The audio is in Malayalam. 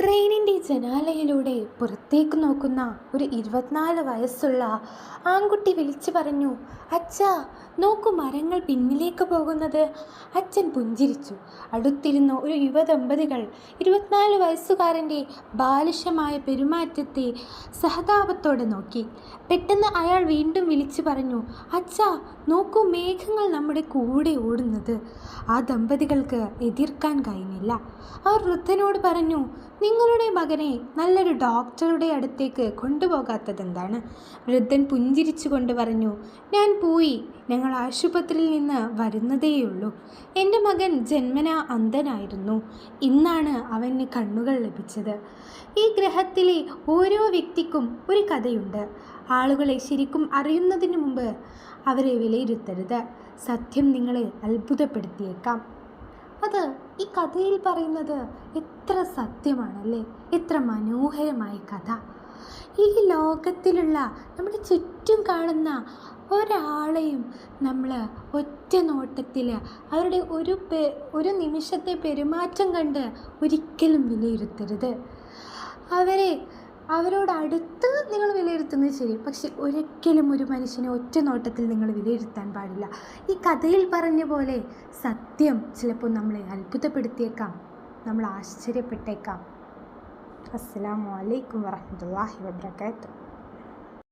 ട്രെയിനിൻ്റെ ജനാലയിലൂടെ പുറത്തേക്ക് നോക്കുന്ന ഒരു 24 വയസ്സുള്ള ആൺകുട്ടി വിളിച്ചു പറഞ്ഞു, അച്ഛാ നോക്കൂ, മരങ്ങൾ പിന്നിലേക്ക് പോകുന്നത്. അച്ഛൻ പുഞ്ചിരിച്ചു. അടുത്തിരുന്ന ഒരു യുവദമ്പതികൾ 24 വയസ്സുകാരൻ്റെ ബാലിശമായ പെരുമാറ്റത്തെ സഹതാപത്തോടെ നോക്കി. പെട്ടെന്ന് അയാൾ വീണ്ടും വിളിച്ചു പറഞ്ഞു, അച്ഛാ നോക്കൂ, മേഘങ്ങൾ നമ്മുടെ കൂടെ ഓടുന്നത്. ആ ദമ്പതികൾക്ക് എതിർക്കാൻ കഴിഞ്ഞില്ല. അവർ വൃദ്ധനോട് പറഞ്ഞു, നിങ്ങളുടെ മകനെ നല്ലൊരു ഡോക്ടറുടെ അടുത്തേക്ക് കൊണ്ടുപോകാത്തതെന്താണ്? വൃദ്ധൻ പുഞ്ചിരിച്ചു കൊണ്ട് പറഞ്ഞു, ഞാൻ പോയി. ഞങ്ങൾ ആശുപത്രിയിൽ നിന്ന് വരുന്നതേയുള്ളൂ. എൻ്റെ മകൻ ജന്മനാ അന്ധനായിരുന്നു. ഇന്നാണ് അവന് കണ്ണുകൾ ലഭിച്ചത്. ഈ ഗ്രഹത്തിലെ ഓരോ വ്യക്തിക്കും ഒരു കഥയുണ്ട്. ആളുകളെ ശരിക്കും അറിയുന്നതിന് മുമ്പ് അവരെ വിലയിരുത്തരുത്. സത്യം നിങ്ങളെ അത്ഭുതപ്പെടുത്തിയേക്കാം. അത് ഈ കഥയിൽ പറയുന്നത് എത്ര സത്യമാണല്ലേ, എത്ര മനോഹരമായ കഥ. ഈ ലോകത്തിലുള്ള നമ്മുടെ ചുറ്റും കാണുന്ന ഒരാളെയും നമ്മൾ ഒറ്റ നോട്ടത്തിൽ അവരുടെ ഒരു നിമിഷത്തെ പെരുമാറ്റം കണ്ട് ഒരിക്കലും വിലയിരുത്തരുത്. അവരോടടുത്ത് നിങ്ങൾ വിലയിരുത്തുന്നത് ശരി, പക്ഷെ ഒരിക്കലും ഒരു മനുഷ്യനെ ഒറ്റ നോട്ടത്തിൽ നിങ്ങൾ വിലയിരുത്താൻ പാടില്ല. ഈ കഥയിൽ പറഞ്ഞ പോലെ സത്യം ചിലപ്പോൾ നമ്മളെ അത്ഭുതപ്പെടുത്തിയേക്കാം, നമ്മൾ ആശ്ചര്യപ്പെട്ടേക്കാം. അസ്സലാമു അലൈക്കും വറഹ്മത്തുള്ളാഹി വബറകാതുഹു.